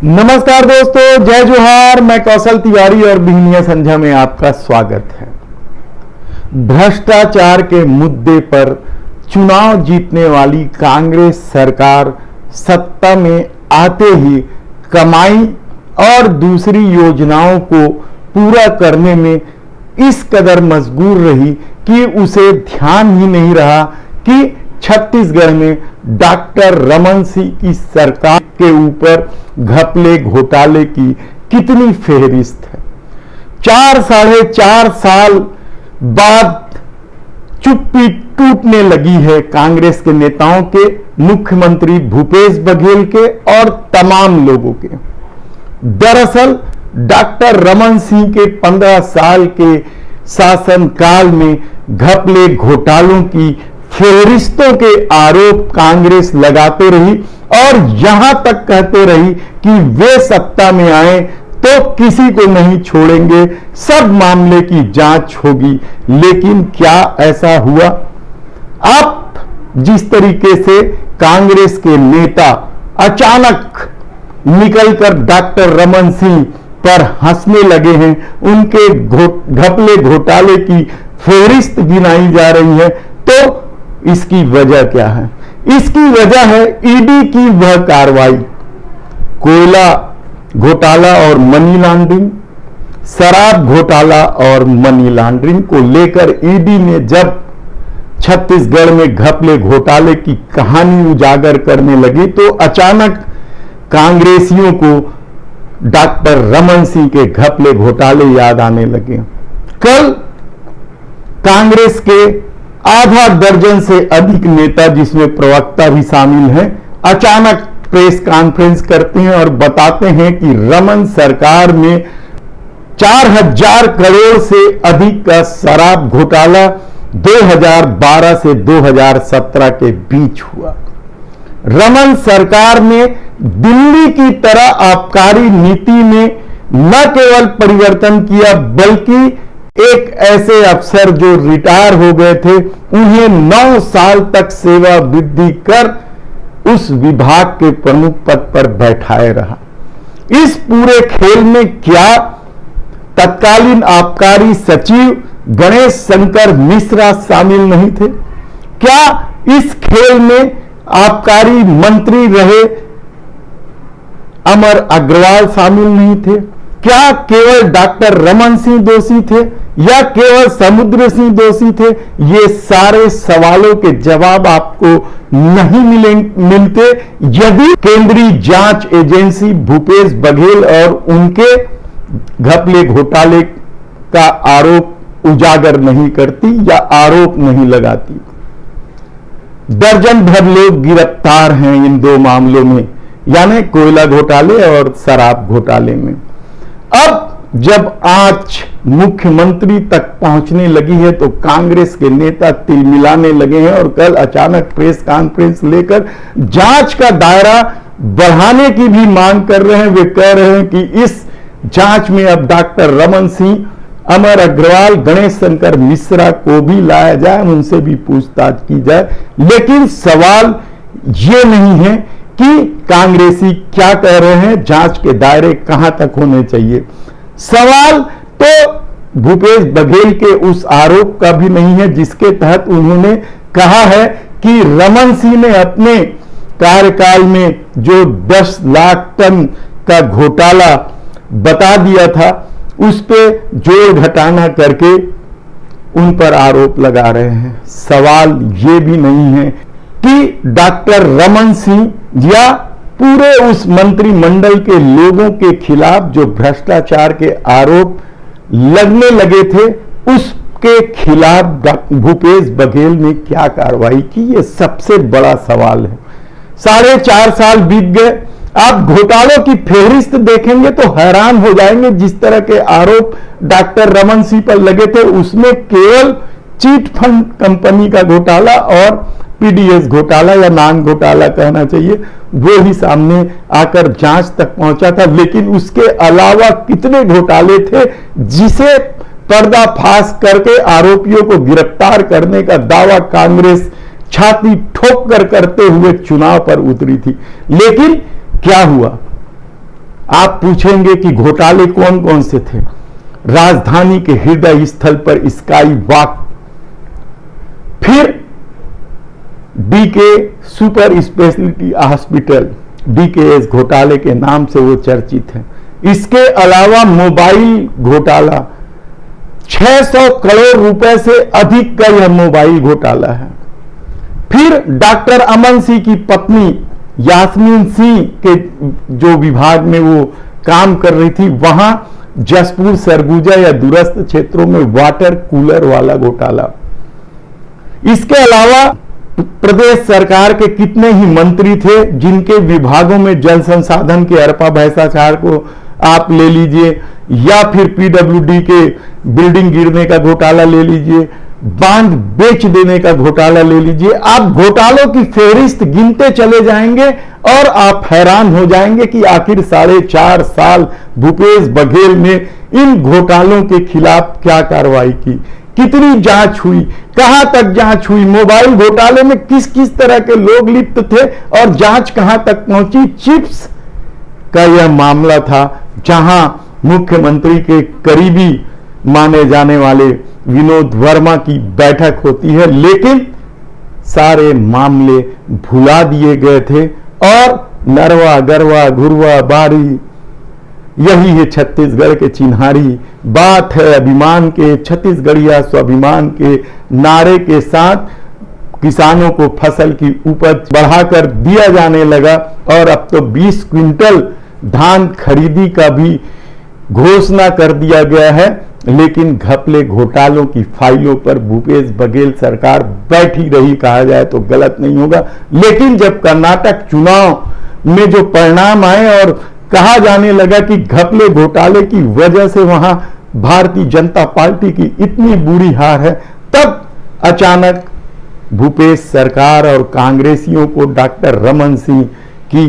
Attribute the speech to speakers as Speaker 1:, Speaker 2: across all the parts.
Speaker 1: नमस्कार दोस्तों, जय जोहार। मैं कौशल तिवारी और बिहनिया संझा में आपका स्वागत है। भ्रष्टाचार के मुद्दे पर चुनाव जीतने वाली कांग्रेस सरकार सत्ता में आते ही कमाई और दूसरी योजनाओं को पूरा करने में इस कदर मशगूल रही कि उसे ध्यान ही नहीं रहा कि छत्तीसगढ़ में डॉक्टर रमन सिंह की सरकार के ऊपर घपले घोटाले की कितनी फेहरिस्त है। 4-4.5 साल बाद चुप्पी टूटने लगी है कांग्रेस के नेताओं के, मुख्यमंत्री भूपेश बघेल के और तमाम लोगों के। दरअसल डॉक्टर रमन सिंह के 15 साल के शासनकाल में घपले घोटालों की फेहरिस्तों के आरोप कांग्रेस लगाते रही और यहां तक कहते रही कि वे सत्ता में आए तो किसी को नहीं छोड़ेंगे, सब मामले की जांच होगी। लेकिन क्या ऐसा हुआ? आप जिस तरीके से कांग्रेस के नेता अचानक निकलकर डॉक्टर रमन सिंह पर हंसने लगे हैं, उनके घपले घोटाले की फेहरिस्त गिनाई जा रही है, तो इसकी वजह क्या है? इसकी वजह है ईडी की वह कार्रवाई। कोयला घोटाला और मनी लॉन्ड्रिंग, शराब घोटाला और मनी लॉन्ड्रिंग को लेकर ईडी ने जब छत्तीसगढ़ में घपले घोटाले की कहानी उजागर करने लगी तो अचानक कांग्रेसियों को डॉक्टर रमन सिंह के घपले घोटाले याद आने लगे। कल कांग्रेस के आधा दर्जन से अधिक नेता, जिसमें प्रवक्ता भी शामिल हैं, अचानक प्रेस कॉन्फ्रेंस करते हैं और बताते हैं कि रमन सरकार में 4000 करोड़ से अधिक का शराब घोटाला 2012 से 2017 के बीच हुआ। रमन सरकार ने दिल्ली की तरह आबकारी नीति में न केवल परिवर्तन किया बल्कि एक ऐसे अफसर जो रिटायर हो गए थे उन्हें 9 साल तक सेवा वृद्धि कर उस विभाग के प्रमुख पद पर बैठाए रहा। इस पूरे खेल में क्या तत्कालीन आबकारी सचिव गणेश शंकर मिश्रा शामिल नहीं थे? क्या इस खेल में आबकारी मंत्री रहे अमर अग्रवाल शामिल नहीं थे? क्या केवल डॉक्टर रमन सिंह दोषी थे या केवल समुद्र सिंह दोषी थे? ये सारे सवालों के जवाब आपको नहीं मिलते यदि केंद्रीय जांच एजेंसी भूपेश बघेल और उनके घपले घोटाले का आरोप उजागर नहीं करती या आरोप नहीं लगाती। दर्जन भर लोग गिरफ्तार हैं इन दो मामलों में, यानी कोयला घोटाले और शराब घोटाले में। अब जब आंच मुख्यमंत्री तक पहुंचने लगी है तो कांग्रेस के नेता तिलमिलाने लगे हैं और कल अचानक प्रेस कॉन्फ्रेंस लेकर जांच का दायरा बढ़ाने की भी मांग कर रहे हैं। वे कह रहे हैं कि इस जांच में अब डॉक्टर रमन सिंह, अमर अग्रवाल, गणेश शंकर मिश्रा को भी लाया जाए, उनसे भी पूछताछ की जाए। लेकिन सवाल ये नहीं है कि कांग्रेसी क्या कह रहे हैं, जांच के दायरे कहां तक होने चाहिए। सवाल तो भूपेश बघेल के उस आरोप का भी नहीं है जिसके तहत उन्होंने कहा है कि रमन सिंह ने अपने कार्यकाल में जो 10 लाख टन का घोटाला बता दिया था उस पे जोड़ घटाना करके उन पर आरोप लगा रहे हैं। सवाल ये भी नहीं है कि डॉक्टर रमन सिंह या पूरे उस मंत्रिमंडल के लोगों के खिलाफ जो भ्रष्टाचार के आरोप लगने लगे थे उसके खिलाफ भूपेश बघेल ने क्या कार्रवाई की, ये सबसे बड़ा सवाल है। 4.5 साल बीत गए, आप घोटालों की फेहरिस्त देखेंगे तो हैरान हो जाएंगे। जिस तरह के आरोप डॉक्टर रमन सिंह पर लगे थे उसमें केवल चीट फंड कंपनी का घोटाला और पीडीएस घोटाला या नान घोटाला कहना चाहिए, वो ही सामने आकर जांच तक पहुंचा था। लेकिन उसके अलावा कितने घोटाले थे जिसे पर्दाफाश करके आरोपियों को गिरफ्तार करने का दावा कांग्रेस छाती ठोक कर करते हुए चुनाव पर उतरी थी। लेकिन क्या हुआ? आप पूछेंगे कि घोटाले कौन कौन से थे। राजधानी के हृदय स्थल पर स्काई वॉक, फिर DK super speciality hospital, DKS घोटाले के नाम से वो चर्चित है। इसके अलावा मोबाइल घोटाला, 600 करोड़ रुपए से अधिक का यह मोबाइल घोटाला है। फिर डॉक्टर अमन सिंह की पत्नी यास्मीन सिंह के जो विभाग में वो काम कर रही थी, वहां जसपुर सरगुजा या दूरस्थ क्षेत्रों में वाटर कूलर वाला घोटाला। इसके अलावा प्रदेश सरकार के कितने ही मंत्री थे जिनके विभागों में जल संसाधन के अरपा भ्रष्टाचार को आप ले लीजिए, या फिर पीडब्ल्यूडी के बिल्डिंग गिरने का घोटाला ले लीजिए, बांध बेच देने का घोटाला ले लीजिए। आप घोटालों की फेहरिस्त गिनते चले जाएंगे और आप हैरान हो जाएंगे कि आखिर 4.5 साल भूपेश बघेल ने इन घोटालों के खिलाफ क्या कार्रवाई की, कितनी जांच हुई, कहां तक जांच हुई, मोबाइल घोटाले में किस किस तरह के लोग लिप्त थे और जांच कहां तक पहुंची। चिप्स का यह मामला था जहां मुख्यमंत्री के करीबी माने जाने वाले विनोद वर्मा की बैठक होती है, लेकिन सारे मामले भुला दिए गए थे और नरवा गरवा घुरवा बारी, यही है छत्तीसगढ़ के चिन्हारी। बात है अभिमान के, छत्तीसगढ़िया स्वाभिमान के नारे के साथ किसानों को फसल की उपज बढ़ाकर दिया जाने लगा और अब तो 20 क्विंटल धान खरीदी का भी घोषणा कर दिया गया है। लेकिन घपले घोटालों की फाइलों पर भूपेश बघेल सरकार बैठी रही, कहा जाए तो गलत नहीं होगा। लेकिन जब कर्नाटक चुनाव में जो परिणाम आए और कहा जाने लगा कि घपले घोटाले की वजह से वहां भारतीय जनता पार्टी की इतनी बुरी हार है, तब अचानक भूपेश सरकार और कांग्रेसियों को डॉक्टर रमन सिंह की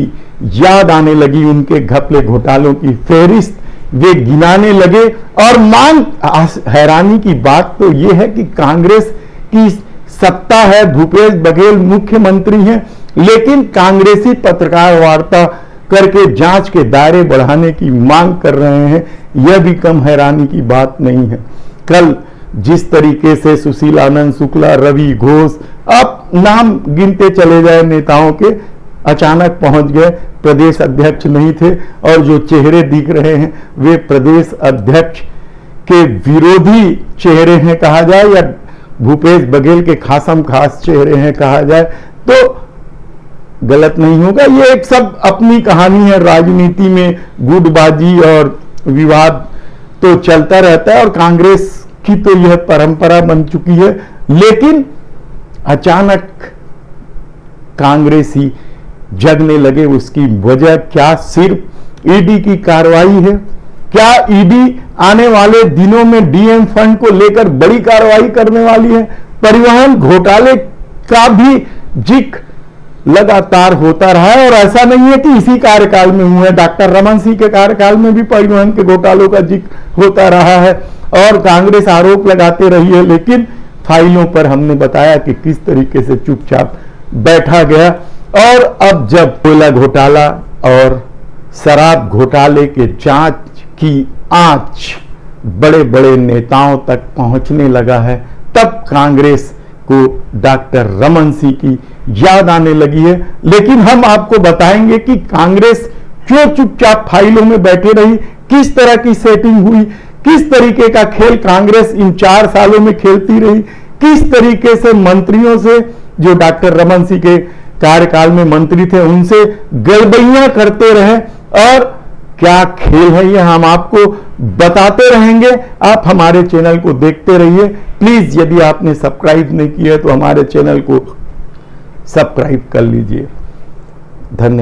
Speaker 1: याद आने लगी, उनके घपले घोटालों की फेहरिस्त वे गिनाने लगे। और हैरानी की बात तो यह है कि कांग्रेस की सत्ता है, भूपेश बघेल मुख्यमंत्री हैं, लेकिन कांग्रेसी पत्रकार वार्ता करके जांच के दायरे बढ़ाने की मांग कर रहे हैं। यह भी कम हैरानी की बात नहीं है। कल जिस तरीके से सुशीलानंद शुक्ला, रवि घोष, आप नाम गिनते चले जाए नेताओं के, अचानक पहुंच गए, प्रदेश अध्यक्ष नहीं थे और जो चेहरे दिख रहे हैं वे प्रदेश अध्यक्ष के विरोधी चेहरे हैं कहा जाए, या भूपेश बघेल के खासम खास चेहरे हैं कहा जाए तो गलत नहीं होगा। ये एक सब अपनी कहानी है, राजनीति में गुटबाजी और विवाद तो चलता रहता है और कांग्रेस की तो यह परंपरा बन चुकी है। लेकिन अचानक कांग्रेसी जगने लगे, उसकी वजह क्या सिर्फ ईडी की कार्रवाई है? क्या ईडी आने वाले दिनों में डीएम फंड को लेकर बड़ी कार्रवाई करने वाली है? परिवहन घोटाले का भी जिक्र लगातार होता रहा है और ऐसा नहीं है कि इसी कार्यकाल में हुआ है, डॉक्टर रमन सिंह के कार्यकाल में भी परिवहन के घोटालों का जिक्र होता रहा है और कांग्रेस आरोप लगाते रही है। लेकिन फाइलों पर हमने बताया कि किस तरीके से चुपचाप बैठा गया। और अब जब कोयला घोटाला और शराब घोटाले के जांच की आंच बड़े बड़े नेताओं तक पहुंचने लगा है, तब कांग्रेस को डॉक्टर रमन सिंह की याद आने लगी है। लेकिन हम आपको बताएंगे कि कांग्रेस क्यों चुपचाप फाइलों में बैठे रही, किस तरह की सेटिंग हुई, किस तरीके का खेल कांग्रेस इन 4 सालों में खेलती रही, किस तरीके से मंत्रियों से, जो डॉक्टर रमन सिंह के कार्यकाल में मंत्री थे, उनसे गड़बड़ियां करते रहे और क्या खेल है ये हम आपको बताते रहेंगे। आप हमारे चैनल को देखते रहिए। प्लीज यदि आपने सब्सक्राइब नहीं किया तो हमारे चैनल को सब्सक्राइब कर लीजिए। धन्यवाद।